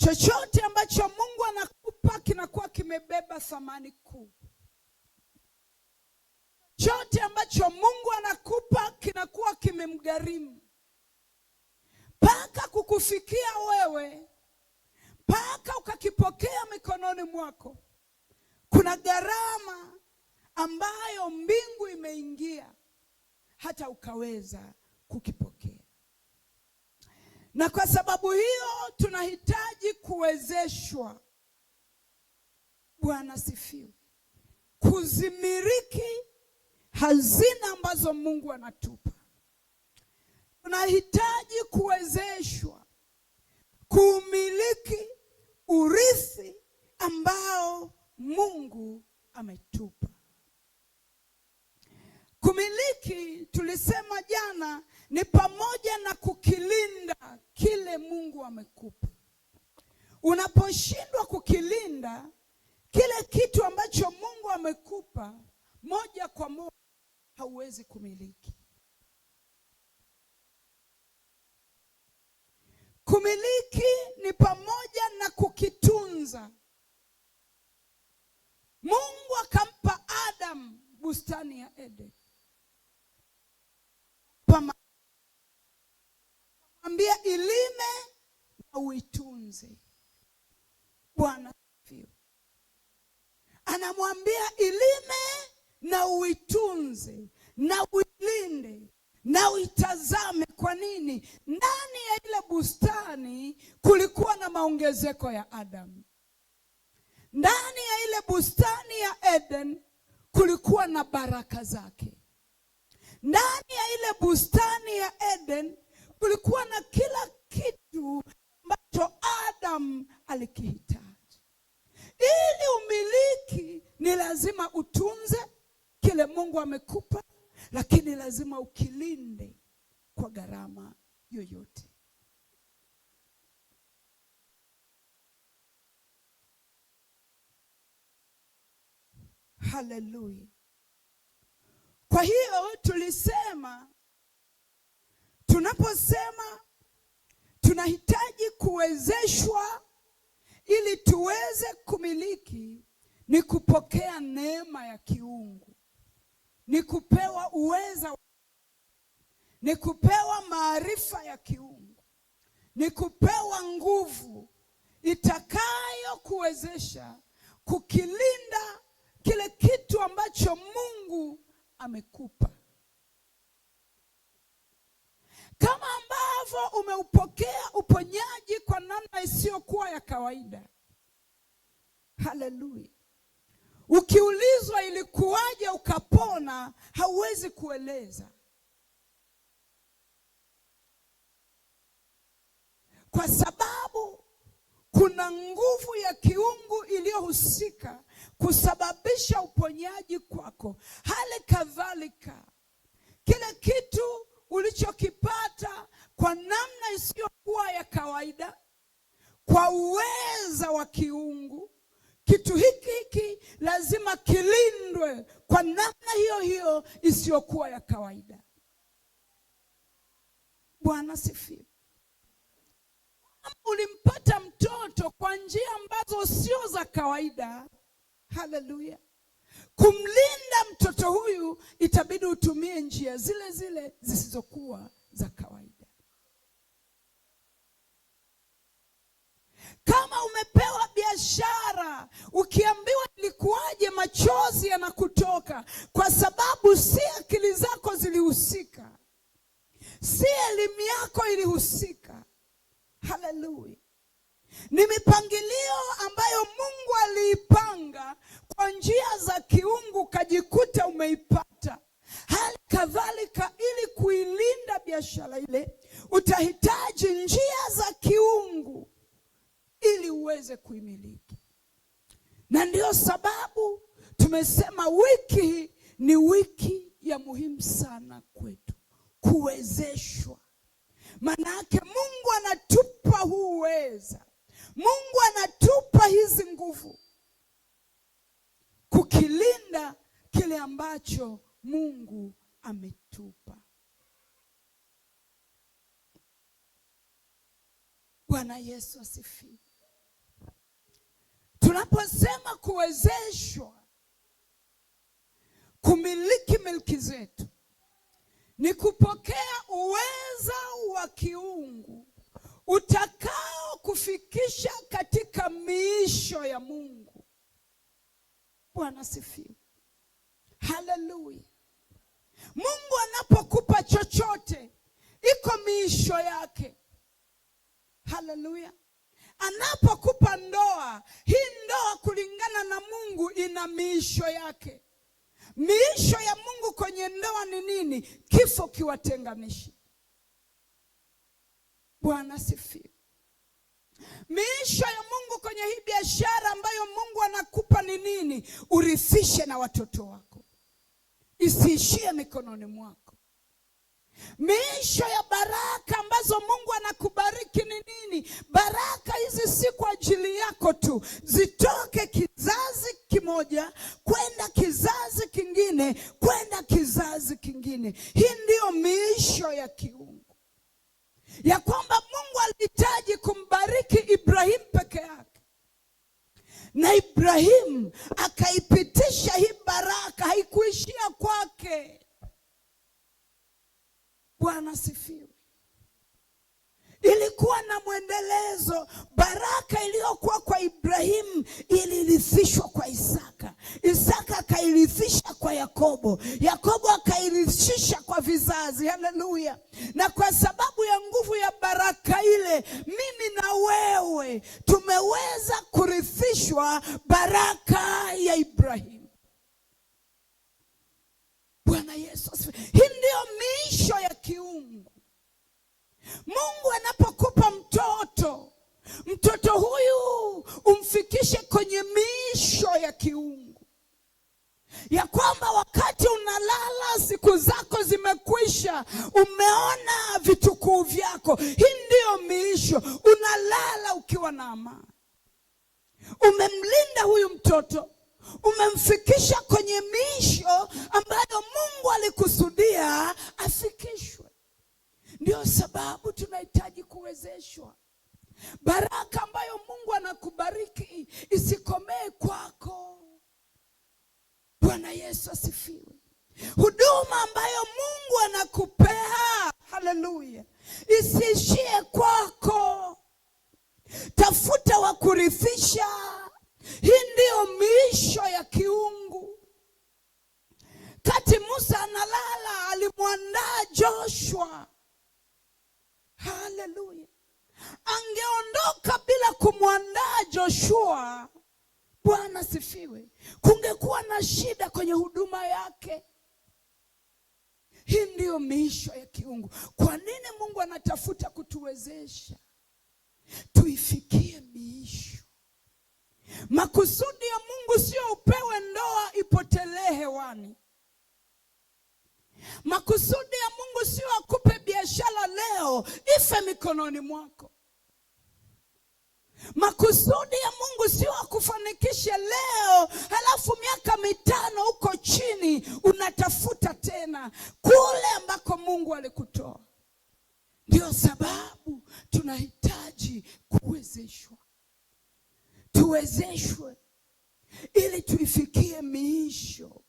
Chochote ambacho Mungu anakupa kinakuwa kimebeba thamani kuu. Chochote ambacho Mungu anakupa kinakuwa kimemgharimu. Mpaka kukufikia wewe, mpaka ukakipokea mikononi mwako, kuna gharama ambayo mbingu imeingia hata ukaweza kukipokea. Na kwa sababu hiyo tunahitaji kuwezeshwa, Bwana sifiwe, kuzimiriki hazina ambazo Mungu anatupa. Tunahitaji kuwezeshwa kuumiliki urithi ambao Mungu ametupa. Kumiliki, tulisema jana, ni pamoja na kukilinda kile Mungu amekupa. Unaposhindwa kukilinda kile kitu ambacho Mungu amekupa, moja kwa moja hauwezi kumiliki. Kumiliki ni pamoja na kukitunza. Mungu akampa Adam bustani ya Eden. Mwambia ilime na uitunze. Bwana sifiwe. Anamwambia ilime na uitunze na uilinde na uitazame. Kwa nini? Ndani ya ile bustani kulikuwa na maongezeko ya Adam. Ndani ya ile bustani ya Eden kulikuwa na baraka zake. Ndani ya ile bustani ya Eden kulikuwa na kila kitu ambacho Adam alikihitaji. Ili umiliki, ni lazima utunze kile Mungu amekupa, lakini lazima ukilinde kwa gharama yoyote. Haleluya. Kwa hiyo tulisema, tunaposema tunahitaji kuwezeshwa ili tuweze kumiliki, ni kupokea neema ya kiungu, ni kupewa uweza, ni kupewa maarifa ya kiungu, ni kupewa nguvu itakayo kuwezesha kukilinda kile kitu ambacho Mungu amekupa. Kama ambavyo umeupokea uponyaji kwa namna isiyokuwa ya kawaida. Haleluya. Ukiulizwa ilikuwaje ukapona, hauwezi kueleza. Kwa sababu kuna nguvu ya kiungu iliyohusika kusababisha uponyaji kwako. Hali kadhalika, kile kitu ulichokipata kwa namna isiyokuwa ya kawaida, kwa uweza wa kiungu, kitu hiki lazima kilindwe kwa namna hiyo hiyo isiyokuwa ya kawaida. Bwana sifiwe. Ulimpata mtoto kwa njia ambazo sio za kawaida. Haleluya. Kumlinda mtoto huyu itabidi utumie njia zile zile zisizokuwa za kawaida. Kama umepewa biashara, ukiambiwa ilikuwaje, machozi yanakutoka, kwa sababu si akili zako zilihusika, si elimu yako ilihusika. Haleluya. Ni mipangilio ambayo Mungu aliipanga kwa njia za kiungu, kajikuta umeipata. Hali kadhalika, ili kuilinda biashara ile, utahitaji njia za kiungu ili uweze kuimiliki. Na ndio sababu tumesema wiki ni wiki ya muhimu sana kwetu, kuwezeshwa. Manake Mungu anatupa huu uweza, Mungu anatupa hizi nguvu kukilinda kile ambacho Mungu ametupa. Bwana Yesu asifiwe. Tunaposema kuwezeshwa kumiliki milki zetu, ni kupokea uweza wa kiungu utakao kufikisha katika miisho ya Mungu. Bwana sifiwe. Haleluya. Mungu anapokupa chochote, iko miisho yake. Haleluya. Anapokupa ndoa, hii ndoa kulingana na Mungu ina miisho yake. Miisho ya Mungu kwenye ndoa ni nini? Kifo kiwatenganishi. Bwana sifiwe. Miisho ya Mungu kwenye hii biashara ambayo Mungu anakupa ni nini? Urithishe na watoto wako, isiishie mikononi mwako. Miisho ya baraka ambazo Mungu anakubariki ni nini? Baraka hizi si kwa ajili yako tu, zitoke kizazi kimoja kwenda kizazi kingine, kwenda kizazi kingine. Hii ndiyo miisho ya kiungu, ya kwamba Mungu alihitaji kumbariki Ibrahim peke yake, na Ibrahim akaipitisha hii baraka, haikuishia kwake. Bwana sifiwe. Ilikuwa na mwendelezo. Baraka iliyokuwa kwa Ibrahim ilirithishwa kwa Isaka. Isaka akairithisha kwa Yakobo. Yakobo akairithisha kwa vizazi. Haleluya. Na kwa sababu ya nguvu ya baraka ile, mimi na wewe tumeweza kurithishwa baraka ya Ibrahim. Bwana Yesu asifiwe. Hii ndio miisho ya kiungu. Mungu anapokupa mtoto huyu umfikishe kwenye miisho ya kiungu, ya kwamba wakati unalala siku zako zimekwisha, umeona vitukuu vyako. Hii ndio miisho. Unalala ukiwa na amani. Umemlinda huyu mtoto, umemfikisha kwenye miisho ambayo Mungu alikusudia afikishwe. Ndio sababu tunahitaji kuwezeshwa. Baraka ambayo Mungu anakubariki isikomee kwako. Bwana Yesu asifiwe. Huduma ambayo Mungu anakupea, haleluya, isiishie kwako. Tafuta wa kurithisha. Hii ndiyo miisho ya kiungu. Kati Musa analala, alimwandaa Joshua. Haleluya. Angeondoka bila kumwandaa Joshua, Bwana sifiwe, kungekuwa na shida kwenye huduma yake. Hii ndiyo miisho ya kiungu. Kwa nini Mungu anatafuta kutuwezesha tuifikie miisho? Makusudi ya Mungu sio upewe ndoa ipotelee hewani. Makusudi ya Mungu sio akupe biashara leo ife mikononi mwako. Makusudi ya Mungu sio akufanikishe leo halafu miaka 5 uko chini unatafuta tena kule ambako Mungu alikutoa. Ndio sababu tunahitaji kuwezeshwa. Tuwezeshwe ili tuifikie miisho.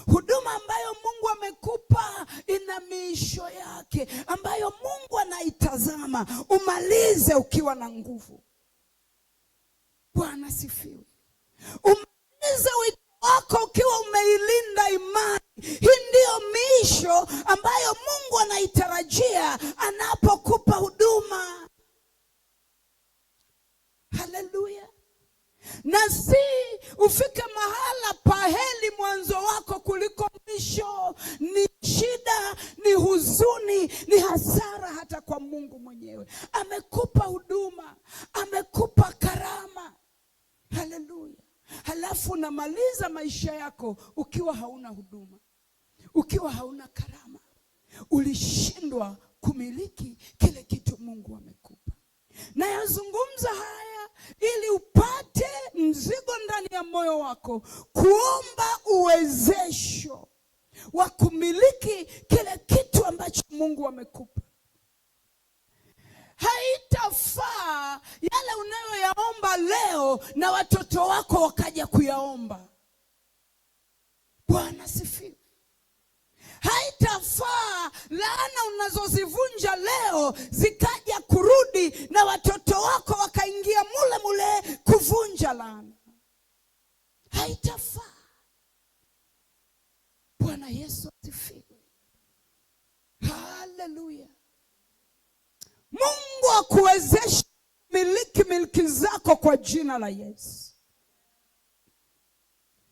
Huduma ambayo Mungu amekupa ina miisho yake ambayo Mungu anaitazama. Umalize ukiwa na nguvu. Bwana sifiwe. Umalize wito wako ukiwa umeilinda imani. Hii ndiyo miisho ambayo Mungu anaitarajia anapokupa huduma. Haleluya. Na si ufike mahala paheli mwanzo wako kuliko mwisho. Ni shida, ni huzuni, ni hasara hata kwa Mungu mwenyewe. Amekupa huduma, amekupa karama. Haleluya. Halafu unamaliza maisha yako ukiwa hauna huduma, ukiwa hauna karama. Ulishindwa kumiliki kile kitu Mungu amekupa. Na yazungumza haya ili upate mzigo ndani ya moyo wako, kuomba uwezesho wa kumiliki kile kitu ambacho Mungu amekupa. Haitafaa yale unayoyaomba leo leo na watoto wako wakaja kuyaomba. Bwana sifiwe. Haitafaa laana unazozivunja leo zikaja kurudi na watoto wako wakaingia mule mule kuvunja laana. Haitafaa. Bwana Yesu asifiwe. Haleluya. Mungu akuwezeshe miliki zako kwa jina la Yesu.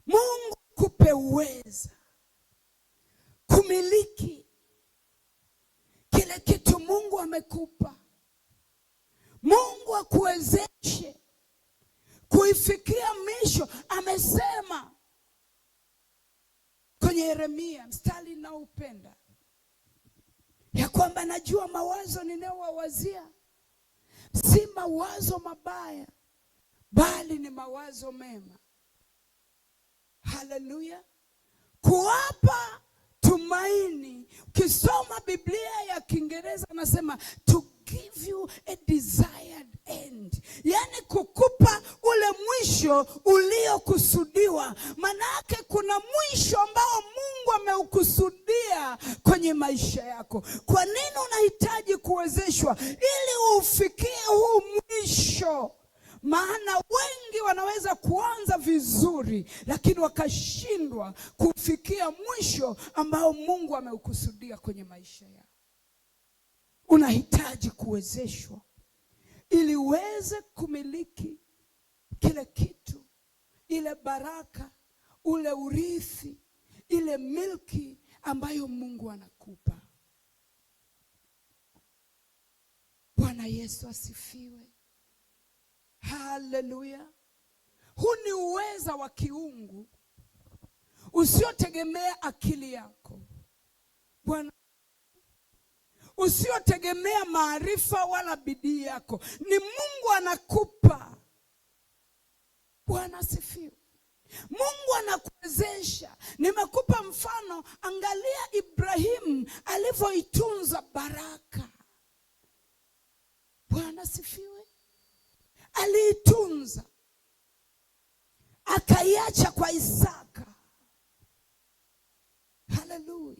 Mungu kupe uweza kumiliki kile kitu Mungu amekupa. Mungu akuwezeshe kuifikia misho. Amesema kwenye Yeremia, mstari ninaoupenda, ya kwamba najua mawazo ninayowawazia si mawazo mabaya, bali ni mawazo mema. Haleluya. Kuwapa tumaini. Ukisoma Biblia ya Kiingereza anasema to give you a desired end, yani kukupa ule mwisho uliokusudiwa. Manake kuna mwisho ambao Mungu ameukusudia kwenye maisha yako. Kwa nini unahitaji kuwezeshwa? Ili ufikie huu mwisho. Maana wengi wanaweza kuanza vizuri lakini wakashindwa kufikia mwisho ambao Mungu ameukusudia kwenye maisha yao. Unahitaji kuwezeshwa ili uweze kumiliki kile kitu, ile baraka, ule urithi, ile milki ambayo Mungu anakupa. Bwana Yesu asifiwe. Haleluya. Huu ni uweza wa kiungu usiotegemea akili yako. Bwana, usiotegemea maarifa wala bidii yako. Ni Mungu anakupa. Bwana asifiwe. Mungu anakuwezesha. Nimekupa mfano, angalia Ibrahimu alivyoitunza baraka. Bwana asifiwe. Aliitunza, akaiacha kwa Isaka. Haleluya.